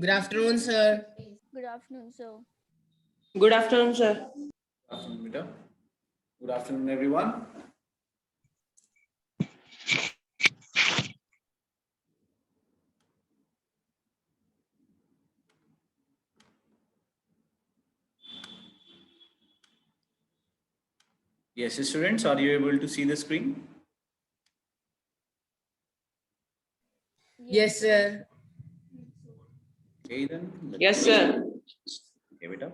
Good afternoon, sir. Good afternoon, sir. Good afternoon, sir. Good afternoon, Mita. Good afternoon, everyone. Yes, students, are you able to see the screen? Yes, sir. Okay, then. Yes, sir. Okay, Mita.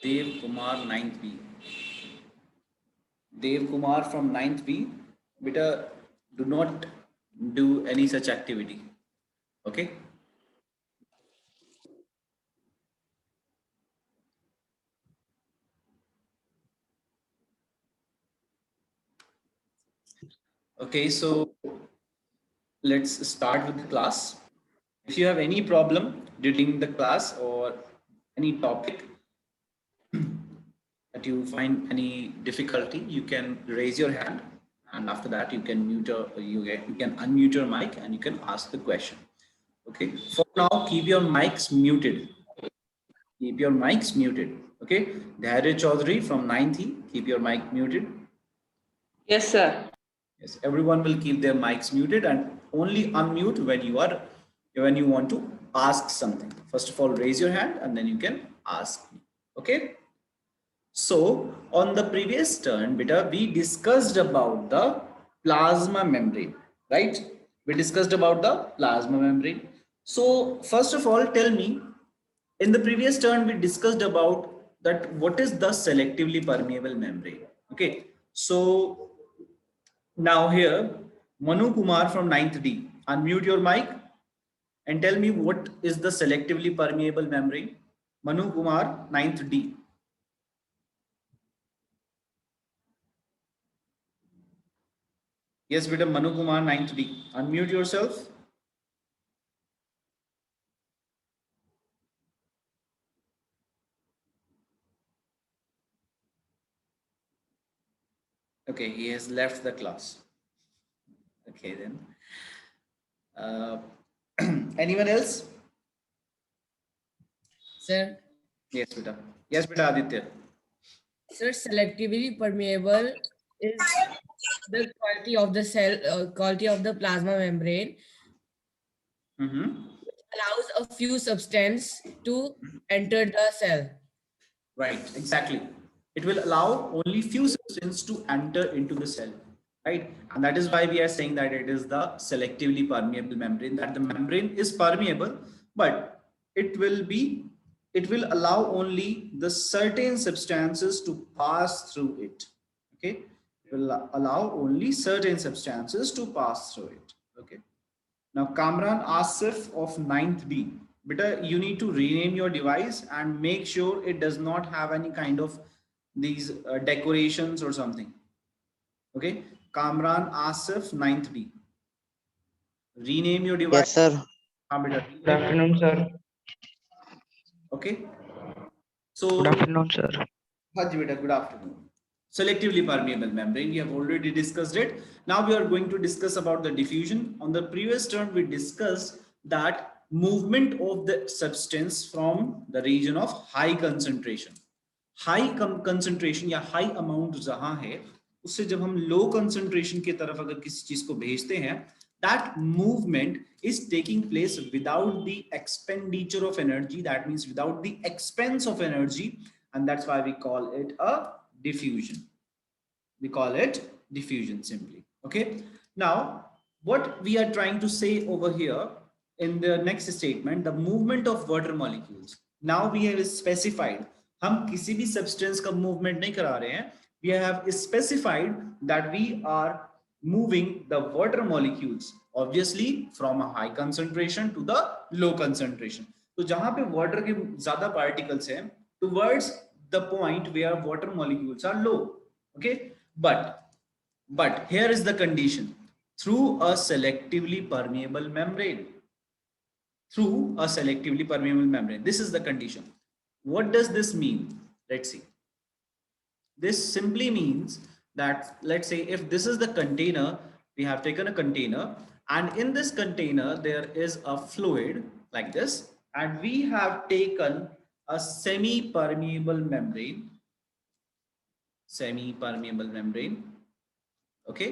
Dev Kumar, 9th B. Dev Kumar from 9th B. Beta, do not do any such activity. Okay? Okay, so let's start with the class. If you have any problem during the class or any topic that you find any difficulty, you can raise your hand, and after that you can you can unmute your mic and you can ask the question. Okay. For now, keep your mics muted. Keep your mics muted. Okay. Dhairya Chaudhary from 9th E, keep your mic muted. Yes, sir. Yes, everyone will keep their mics muted and only unmute when you want to ask something. First of all, raise your hand and then you can ask me. Okay. So on the previous turn, beta, we discussed about the plasma membrane, right? We discussed about the plasma membrane. So first of all, tell me, in the previous turn, we discussed about that what is the selectively permeable membrane. Okay. So now here, Manu Kumar from 9th D, unmute your mic and tell me what is the selectively permeable membrane. Manu Kumar, 9th D. Yes, beta, Manu Kumar, 9th D. Unmute yourself. Okay, he has left the class. Okay, then. Anyone else? Sir, Yes, beta. Yes, beta, Aditya. sir, selectively permeable is the quality of the cell, quality of the plasma membrane, allows a few substance to enter the cell. Right, exactly. It will allow only few substances to enter into the cell, right? And that is why we are saying that it is the selectively permeable membrane, that the membrane is permeable, but it will allow only the certain substances to pass through it. Okay. It will allow only certain substances to pass through it. Okay. Now, Kamran Asif of 9th D. Beta, you need to rename your device and make sure it does not have any kind of these decorations or something. Okay. Kamran Asif, 9th D. Rename your device. Yes, sir. Beta, Good afternoon, sir. okay. So, Good afternoon, sir. Haji beta, good afternoon. Selectively permeable membrane, we have already discussed it. Now we are going to discuss about the diffusion. On the previous turn, we discussed that movement of the substance from the region of high concentration. High concentration या high amount जहां है उससे जब हम low concentration की तरफ अगर किसी चीज को भेजते हैं that movement is taking place without the expenditure of energy, that means without the expense of energy, and that's why we call it a diffusion. We call it diffusion simply. Okay, now what we are trying to say over here in the next statement, the movement of water molecules. Now we have specified, हम किसी भी substance का movement नहीं करा रहे हैं, we have specified that we are moving the water molecules obviously from a high concentration to the low concentration. तो जहां पे water के ज्यादा particles हैं towards the point where water molecules are low. Okay, but here is the condition: through a selectively permeable membrane. Through a selectively permeable membrane. This is the condition. What does this mean? Let's see. This simply means that, let's say, if this is the container, we have taken a container, and in this container there is a fluid like this, and we have taken a semi-permeable membrane. Semi-permeable membrane. Okay,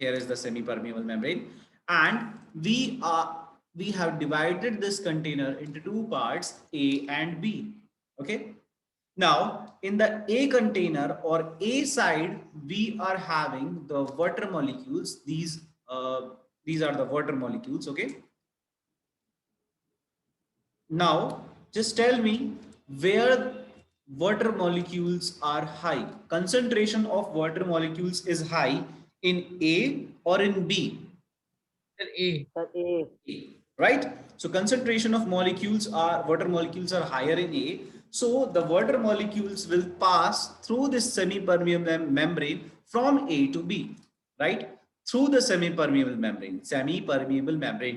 here is the semi-permeable membrane, and we have divided this container into two parts, A and B. Okay, now in the A container or A side, we are having the water molecules. These are the water molecules. Okay, now just tell me where water molecules are high. Concentration of water molecules is high in A or in B? A. A. Right? So concentration of water molecules are higher in A. So the water molecules will pass through this semi-permeable membrane from A to B, right? Through the semi-permeable membrane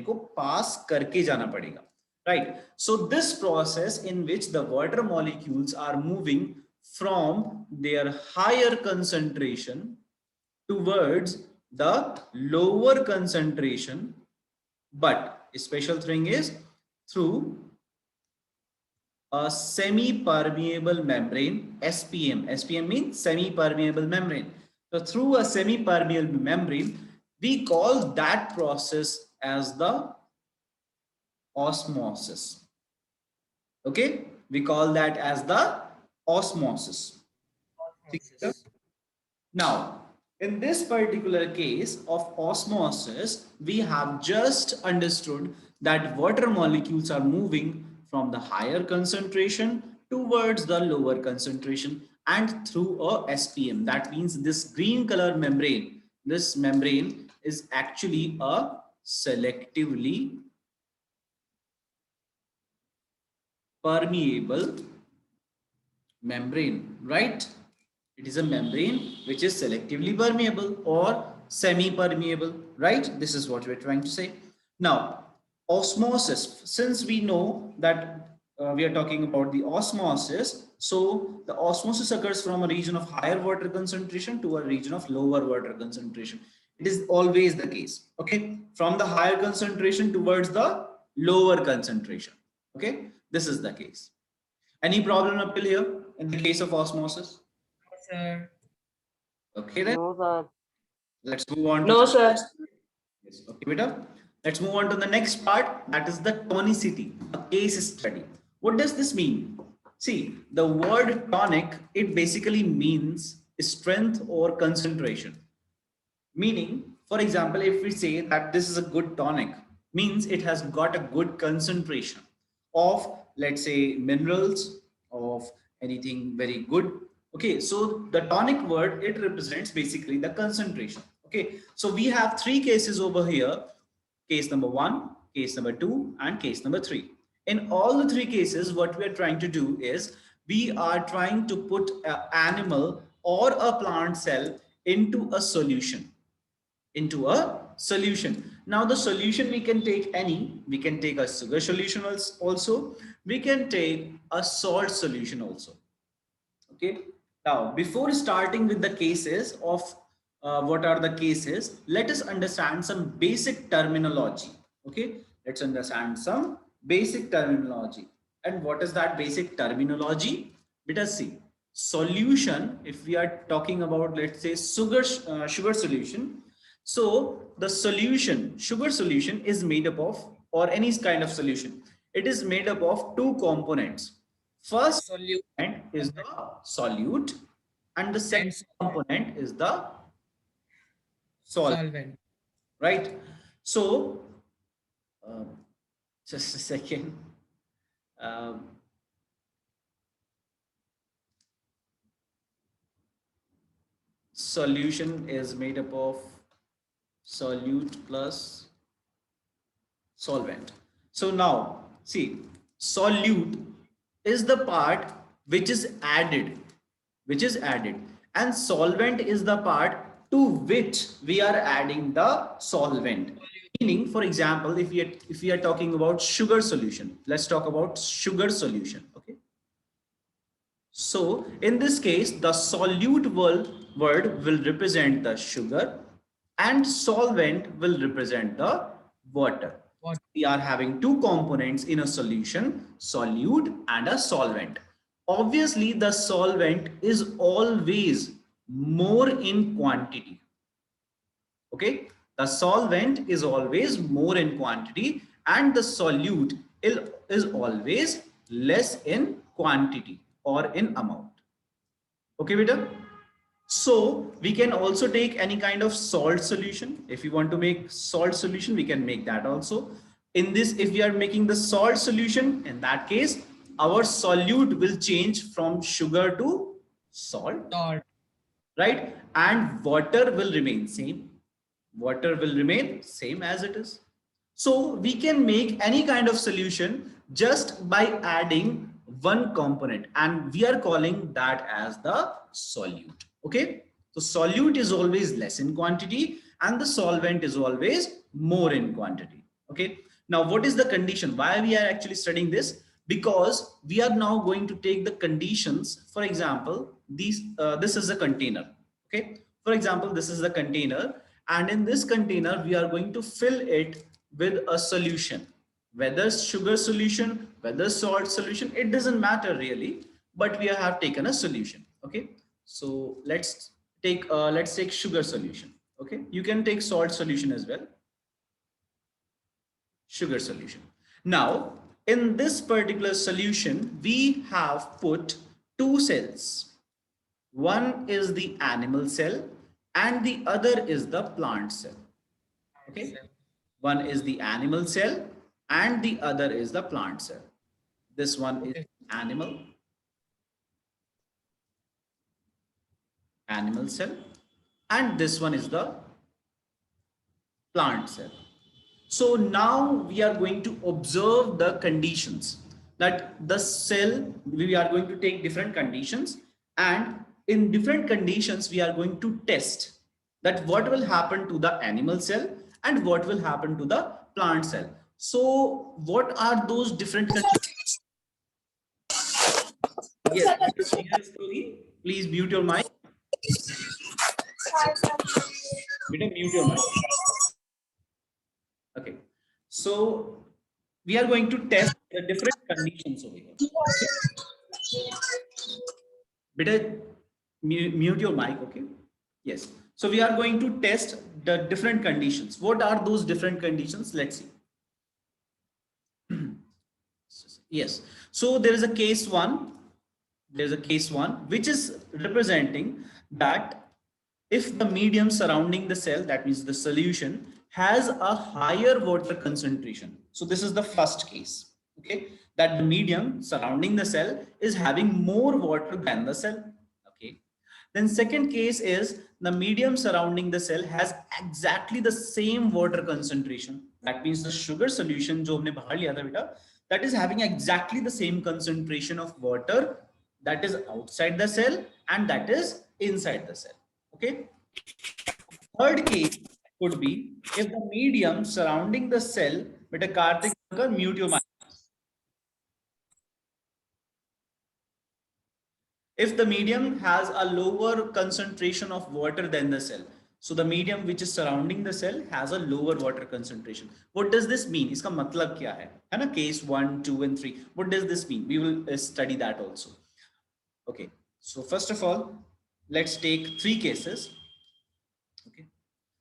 को pass करके जाना पड़ेगा, right? So this process in which the water molecules are moving from their higher concentration towards the lower concentration, but a special thing is through a semi-permeable membrane, SPM. SPM means semi-permeable membrane. So through a semi-permeable membrane, we call that process as the osmosis. Okay, we call that as the osmosis. Now, in this particular case of osmosis, we have just understood that water molecules are moving from the higher concentration towards the lower concentration and through a SPM. That means this green color membrane, this membrane is actually a selectively permeable membrane, right? It is a membrane which is selectively permeable or semi-permeable, right? This is what we're trying to say. Now, osmosis, since we know that we are talking about the osmosis, so the osmosis occurs from a region of higher water concentration to a region of lower water concentration. It is always the case, okay? From the higher concentration towards the lower concentration, okay? This is the case. Any problem up till here in the case of osmosis? Sir. Okay, then No, sir. let's move on. No, sir. Yes. Okay, beta. Let's move on to the next part. That is the tonicity, a case study. What does this mean? See, the word tonic, it basically means strength or concentration. Meaning, for example, if we say that this is a good tonic, means it has got a good concentration of, let's say, minerals, of anything very good. Okay, so the tonic word, it represents basically the concentration. Okay, so we have three cases over here: case number 1, case number 2, and case number 3. In all the three cases, what we are trying to do is we are trying to put an animal or a plant cell into a solution. Now the solution, we can take any, we can take a sugar solution also, we can take a salt solution also. Okay, now before starting with the cases of what are the cases, let us understand some basic terminology. Okay, let's understand some basic terminology. And what is that basic terminology? Let us see. Solution, if we are talking about, let's say, sugar solution. So the solution, sugar solution, is made up of, or any kind of solution, it is made up of two components. First component is the solute, and the second component is the solvent. Right? So, just a second. solution is made up of solute plus solvent. So now see, solute is the part which is added, and solvent is the part to which we are adding the solvent. Meaning, for example, if we are talking about sugar solution, let's talk about sugar solution. Okay. So in this case, the solute word will represent the sugar and solvent will represent the water. Water. We are having two components in a solution, solute and a solvent. Obviously, the solvent is always more in quantity. Okay, the solvent is always more in quantity and the solute is always less in quantity or in amount. Okay, beta. So we can also take any kind of salt solution. If you want to make salt solution, we can make that also. In this, if we are making the salt solution, in that case, our solute will change from sugar to salt, Salt. right? And water will remain same. Water will remain same as it is. So we can make any kind of solution just by adding one component, and we are calling that as the solute. Okay, so solute is always less in quantity and the solvent is always more in quantity. Okay, now what is the condition? Why we are actually studying this? Because we are now going to take the conditions. For example, this is a container. Okay, for example, this is the container, and in this container we are going to fill it with a solution, whether sugar solution, whether salt solution, it doesn't matter really, but we have taken a solution. Okay, so let's take sugar solution. Okay, you can take salt solution as well. Sugar solution. Now in this particular solution we have put two cells. One is the animal cell and the other is the plant cell. Okay, one is the animal cell and the other is the plant cell. This one is animal cell and this one is the plant cell. So now we are going to observe the conditions that the cell, we are going to take different conditions, and in different conditions we are going to test that what will happen to the animal cell and what will happen to the plant cell. So what are those different conditions? Yes, please mute your mic. Mute your mic. Okay, so we are going to test the different conditions over here. Better mute your mic. Okay, yes. So we are going to test the different conditions. What are those different conditions? Let's see. Yes, so there is a case one. There's a case one which is representing that if the medium surrounding the cell, that means the solution, has a higher water concentration. So this is the first case, okay, that the medium surrounding the cell is having more water than the cell. Okay, then second case is the medium surrounding the cell has exactly the same water concentration. That means the sugar solution जो हमने बाहर लिया था बेटा, that is having exactly the same concentration of water that is outside the cell and that is inside the cell. Okay, third case could be if the medium surrounding the cell, beta Karthik, mute your mic. If the medium has a lower concentration of water than the cell, so the medium which is surrounding the cell has a lower water concentration. What does this mean? इसका मतलब क्या है? है ना? Case 1, 2 and 3. What does this mean? We will study that also. Okay, so first of all, let's take three cases. Okay,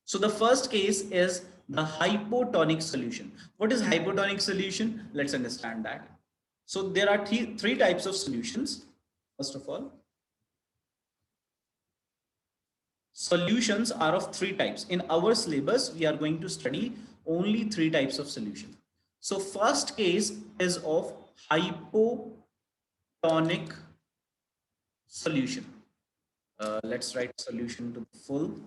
so the first case is the hypotonic solution. What is hypotonic solution? Let's understand that. So there are three types of solutions. First of all, solutions are of three types. In our syllabus, we are going to study only three types of solution. So first case is of hypotonic solution. Let's write solution to the full.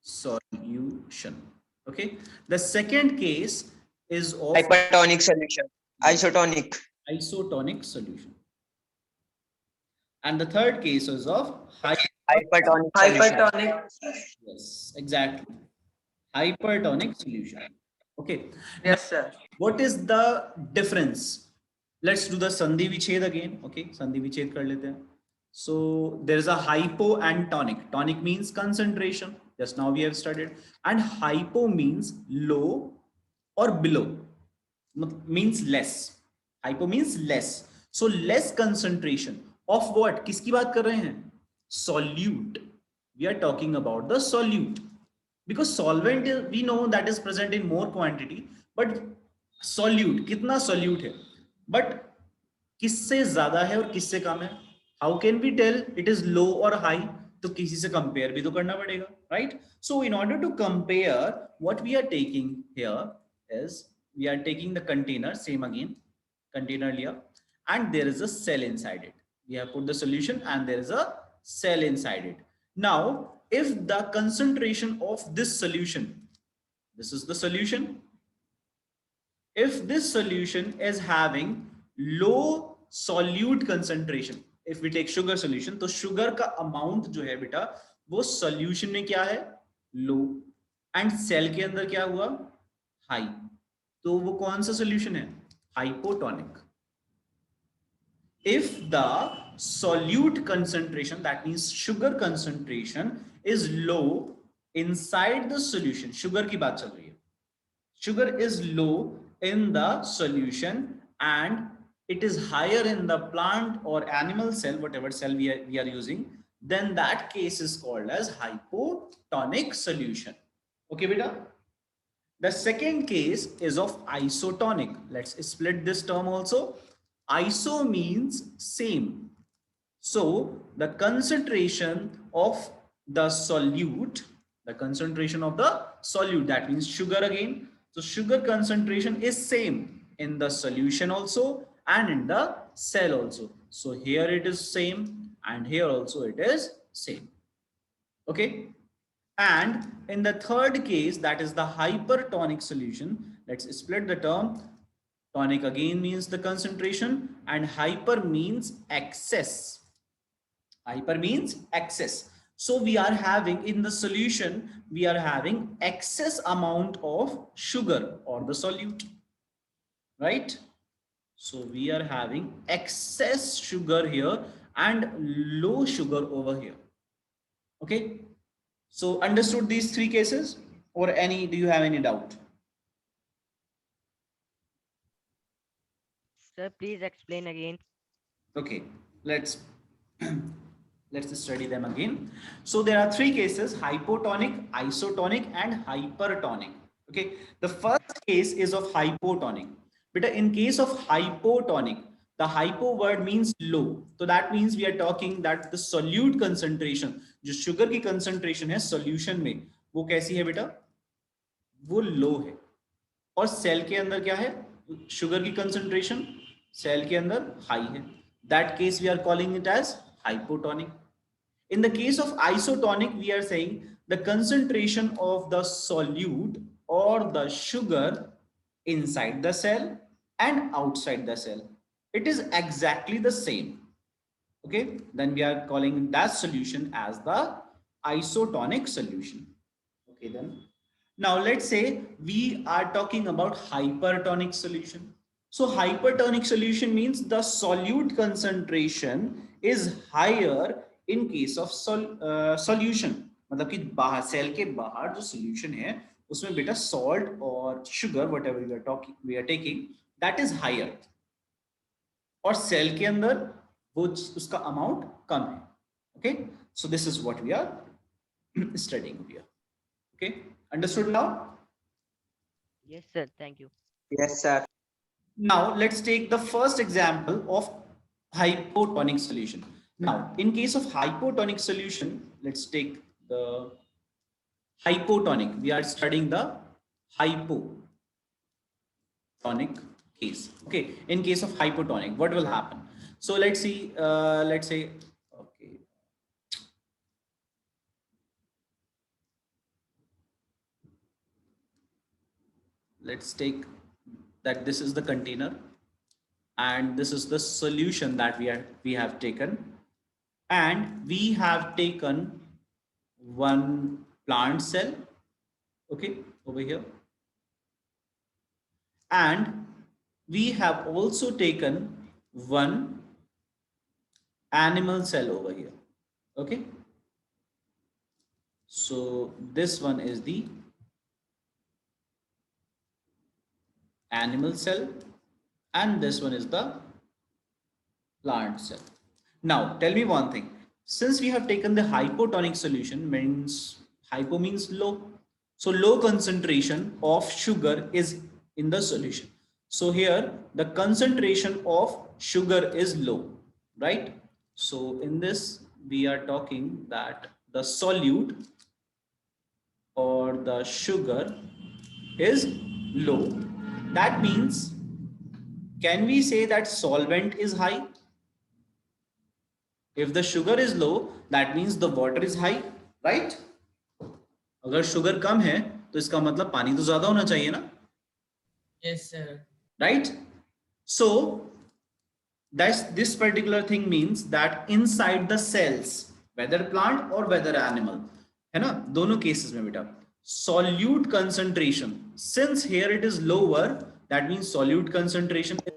Solution. Okay. The second case is of Hypertonic solution. Isotonic. isotonic solution. And the third case is of Hypertonic solution. Hypertonic. yes, exactly. Hypertonic solution. Okay. Yes, sir. What is the difference? Let's do the Sandhi Viched again. Okay, Sandhi Viched kar lete hain. So there is a hypo and tonic. Tonic means concentration. Just now we have studied. And hypo means low or below. Means less. Hypo means less. So less concentration of what? किसकी बात कर रहे हैं? Solute. We are talking about the solute. Because solvent we know that is present in more quantity, but solute कितना solute है, but किससे ज्यादा है और किससे कम है? How can we tell it is low or high? तो किसी से compare भी तो करना पड़ेगा, right? So in order to compare, what we are taking here is we are taking the container, same again, container लिया, and there is a cell inside it. We have put the solution and there is a cell inside it. Now, if the concentration of this solution, this is the solution, if this solution is having low solute concentration, if we take sugar solution, तो sugar का amount जो है बेटा वो solution में क्या है? low, and cell के अंदर क्या हुआ? high. तो वो कौन सा solution है? hypotonic. If the solute concentration, that means sugar concentration, is low inside the solution, sugar की बात चल रही है, sugar is low in the solution and it is higher in the plant or animal cell, whatever cell we are using, then that case is called as hypotonic solution. Okay beta. The second case is of isotonic. Let's split this term also. Iso means same. So the concentration of the solute, that means sugar again. So sugar concentration is same in the solution also and in the cell also. So here it is same and here also it is same. Okay. And in the third case, that is the hypertonic solution. Let's split the term. Tonic again means the concentration and hyper means excess. Hyper means excess. So we are having in the solution, we are having excess amount of sugar or the solute, right? So we are having excess sugar here and low sugar over here. Okay. So understood these three cases or do you have any doubt? Sir, please explain again. Okay, let's study them again. So there are three cases: hypotonic, isotonic, and hypertonic. Okay, the first case is of hypotonic. But in case of hypotonic, the hypo word means low. So that means we are talking that the solute concentration, जो sugar की concentration है solution में, वो कैसी है बेटा? वो low है. और cell के अंदर क्या है? Sugar की concentration cell के अंदर high है. That case we are calling it as hypotonic. In the case of isotonic, we are saying the concentration of the solute or the sugar inside the cell and outside the cell, it is exactly the same. Okay, then we are calling that solution as the isotonic solution. Okay, then now let's say we are talking about hypertonic solution. So hypertonic solution means the solute concentration is higher in case of solution. मतलब कि बाहर cell के बाहर जो solution है उसमें बेटा salt और sugar whatever we are taking that is higher. और सेल के अंदर वो उसका अमाउंट कम है. Okay, so this is what we are studying here. Okay, understood now? Yes, sir. Thank you. Yes, sir. Now let's take the first example of hypotonic solution. Now in case of hypotonic solution, let's take the hypotonic. We are studying the hypotonic case. Okay, in case of hypotonic, what will happen? So let's see, let's say, okay, let's take that this is the container and this is the solution that we have taken, and we have taken one plant cell, okay, over here, and we have also taken one animal cell over here. Okay, so this one is the animal cell and this one is the plant cell. Now tell me one thing, since we have taken the hypotonic solution, means hypo means low, so low concentration of sugar is in the solution. So here the concentration of sugar is low, right? So in this we are talking that the solute or the sugar is low. That means, can we say that solvent is high? If the sugar is low, that means the water is high, right? अगर sugar कम है तो इसका मतलब पानी तो ज्यादा होना चाहिए ना? Yes, sir. Right? So this particular thing means that inside the cells, whether plant or whether animal, है ना, दोनों cases में बेटा, solute concentration, since here it is lower, that means solute concentration is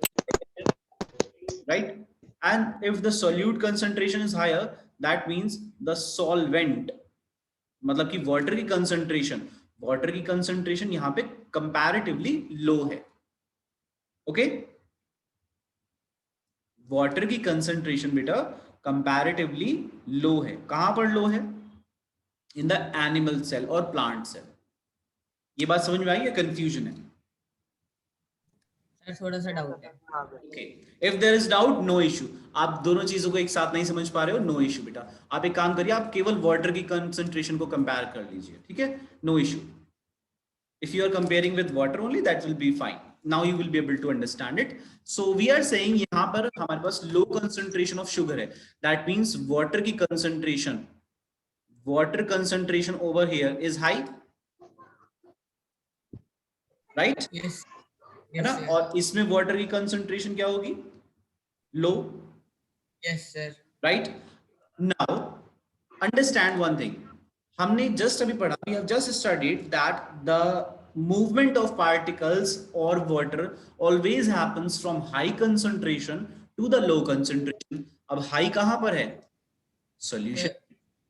right, and if the solute concentration is higher, that means the solvent, मतलब कि water की concentration यहाँ पे comparatively low है. Okay, water की concentration बेटा comparatively low है. कहां पर low है? In the animal cell or plant cell. ये बात समझ में आई या confusion है? सर थोड़ा सा डाउट है. Okay, if there is doubt, no issue. आप दोनों चीजों को एक साथ नहीं समझ पा रहे हो, no issue बेटा. आप एक काम करिए, आप केवल वाटर की concentration को compare कर लीजिए, ठीक है? No issue. If you are comparing with water only, that will be fine. Now you will be able to understand it. So we are saying यहाँ पर हमारे पास low concentration of sugar है. That means water की concentration over here is high, right? Yes. है ना? Yes, और इसमें water की concentration क्या होगी? Low. yes, sir. Right? Now understand one thing. हमने just अभी पढ़ा, we have just studied that the movement of particles or water always happens from high concentration to the low concentration. अब high कहाँ पर है? Solution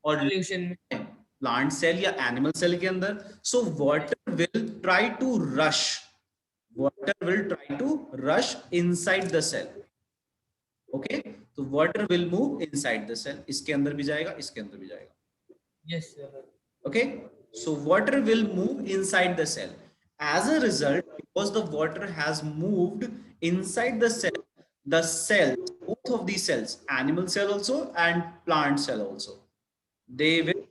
और Solution. plant cell या animal cell के अंदर. So water will try to rush inside the cell. Okay, so water will move inside the cell. इसके अंदर भी जाएगा, इसके अंदर भी जाएगा. Yes, sir. Okay, so water will move inside the cell. As a result, because the water has moved inside the cells, both of these cells, animal cell also and plant cell also, they will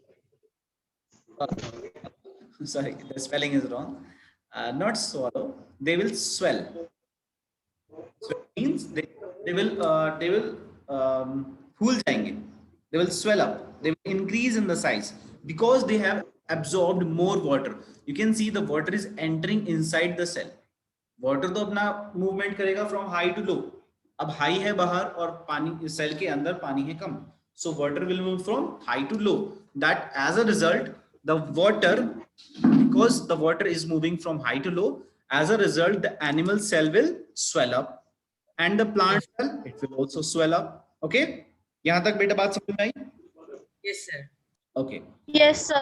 sorry, the spelling is wrong, not swallow, they will swell. So it means they will फूल जाएंगे, they will swell up, they will increase in the size because they have absorbed more water. You can see the water is entering inside the cell. Water तो अपना movement करेगा from high to low. अब high है बाहर और पानी cell के अंदर पानी है कम. So water will move from high to low. That as a result, the water, because the water is moving from high to low, as a result, the animal cell will swell up and the plant cell, it will also swell up. Okay? यहाँ तक बेटा बात समझ में आई? Yes, sir. Okay. Yes, sir.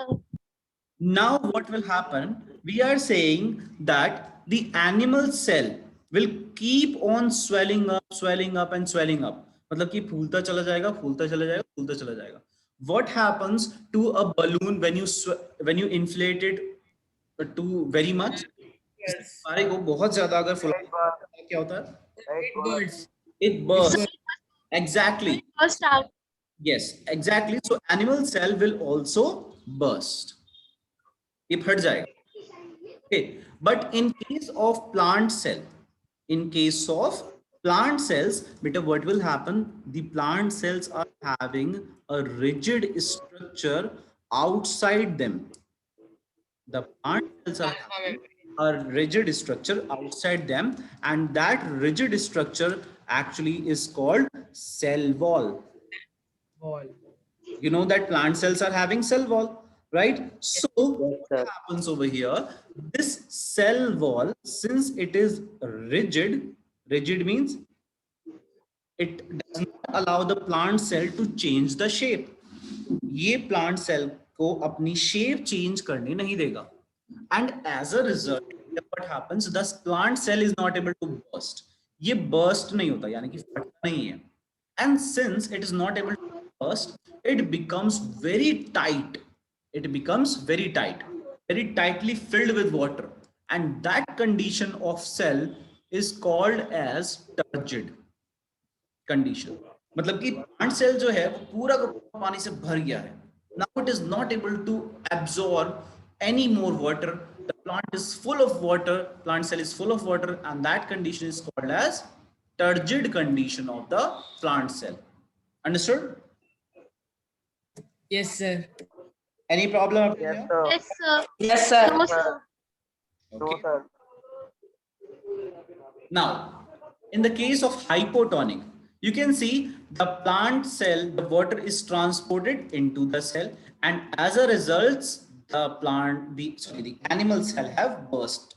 Now what will happen? We are saying that the animal cell will keep on swelling up and swelling up. मतलब कि फूलता चला जाएगा, फूलता चला जाएगा, फूलता चला जाएगा. What happens to a balloon when you inflate it to very much? Yes. सारे को बहुत ज्यादा अगर फुलाया क्या होता है? It bursts. It bursts. Exactly. First out. Yes, exactly. So animal cell will also burst. ये फट जाएगा. Okay, but in case of plant cell, In case of plant cells, beta, what will happen? The plant cells are having a rigid structure outside them. The plant cells are having a rigid structure outside them, and that rigid structure actually is called cell wall. Wall. You know that plant cells are having cell wall, right? So Yes, what sir. happens over here? This cell wall, since it is rigid, rigid means it does not allow the plant cell to change the shape. ये plant cell को अपनी shape change करने नहीं देगा. And as a result, what happens? The plant cell is not able to burst. ये burst नहीं होता, यानी कि फटता नहीं है. And since it is not able to burst, it becomes very tight. It becomes very tight, very tightly filled with water. And that condition of cell is called as turgid condition. मतलब कि plant cell जो है वो पूरा का पूरा पानी से भर गया है. Now it is not able to absorb any more water. The plant is full of water. Plant cell is full of water, and that condition is called as turgid condition of the plant cell. Understood? Yes, sir. Any problem up Yes, here? sir. Yes, sir. Yes, sir. No, sir. No, Okay. sir. Now, in the case of hypotonic, you can see the plant cell, the water is transported into the cell, and as a result, the animal cell have burst.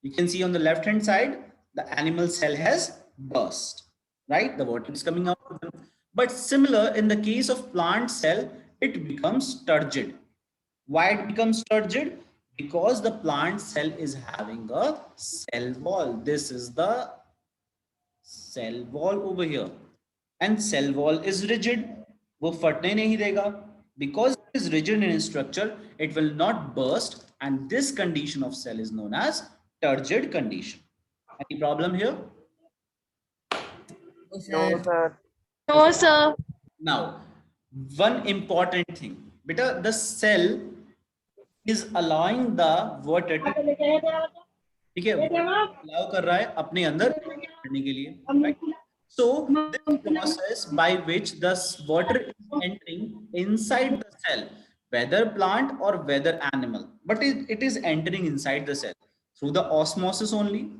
You can see on the left hand side, the animal cell has burst, right? The water is coming out of them. But similar in the case of plant cell, it becomes turgid. Why it becomes turgid? Because the plant cell is having a cell wall. This is the cell wall over here, and cell wall is rigid. वो फटने नहीं देगा. Because it is rigid in structure, it will not burst, and this condition of cell is known as turgid condition. Any problem here? No, No, sir. sir. No, sir. Now, one important thing, beta, the cell is allowing the water to, ठीक है, allow कर रहा है अपने अंदर करने के लिए, right? So this process by which the water is entering inside the cell, whether plant or whether animal, but it is entering inside the cell through the osmosis only,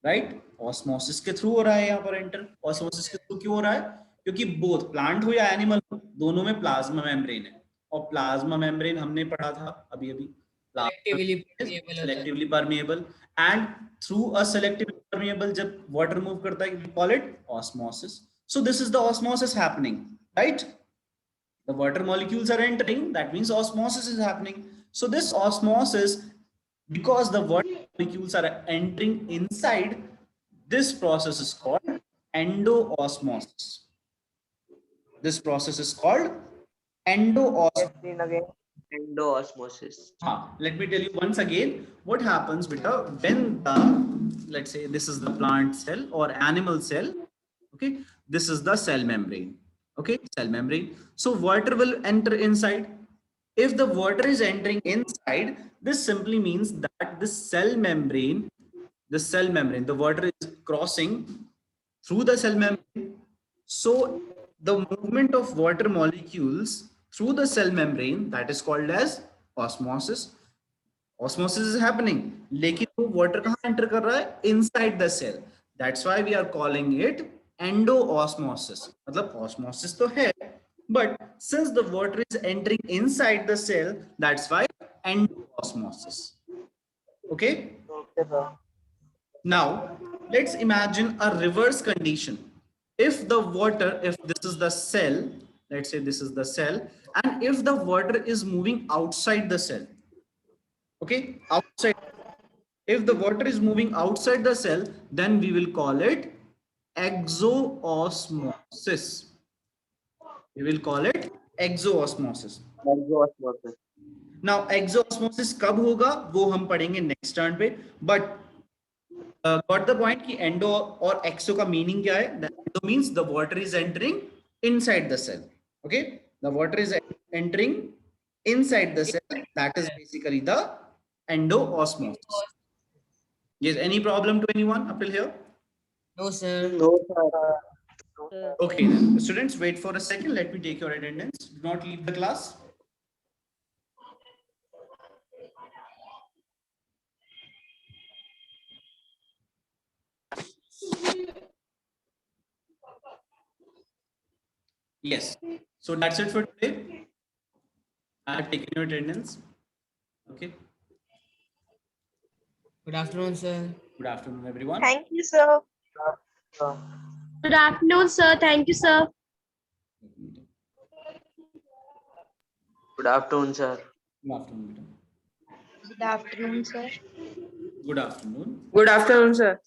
right? Osmosis के through हो रहा है यहाँ पर enter. Osmosis के through क्यों हो रहा है? क्योंकि both plant हो या animal हो, दोनों में plasma membrane है, और plasma membrane हमने पढ़ा था अभी अभी. Selectively permeable होता है. Selectively permeable, and through a selectively permeable जब water move करता है, we call it osmosis. So this is the osmosis happening, right? The water molecules are entering, that means osmosis is happening. So this osmosis, because the water molecules are entering inside, this process is called endoosmosis. This process is called endoosmosis. Explain again. Endoosmosis. Let me tell you once again what happens when the, let's say this is the plant cell or animal cell. Okay, this is the cell membrane. Okay, cell membrane. So water will enter inside. If the water is entering inside, this simply means that the cell membrane, the water is crossing through the cell membrane. So the movement of water molecules through the cell membrane, that is called as osmosis. Osmosis is happening, लेकिन वो water कहाँ enter कर रहा है? Inside the cell. That's why we are calling it endoosmosis. मतलब osmosis तो है, but since the water is entering inside the cell, that's why endoosmosis. Okay. Okay, sir. Now let's imagine a reverse condition. If the water, if this is the cell, let's say this is the cell, and if the water is moving outside the cell, okay, outside, if the water is moving outside the cell, then we will call it exoosmosis. We will call it exoosmosis. Exoosmosis. Now exoosmosis कब होगा वो हम पढ़ेंगे next turn पे, but got the point कि endo और exo का meaning क्या है? The endo means the water is entering inside the cell. Okay, the water is entering inside the cell. That is basically the endoosmosis. Yes, any problem to anyone up till here? No, sir. No, sir. Sir, Okay, then. Students, wait for a second. Let me take your attendance. Do not leave the class. Yes. So that's it for today. I have taken your attendance. Okay. Good afternoon, sir. Good afternoon, everyone. Thank you, sir. Good afternoon, sir. Thank you, sir. Good afternoon, sir. Good afternoon, madam. Good afternoon, sir. Good afternoon. Good afternoon, sir.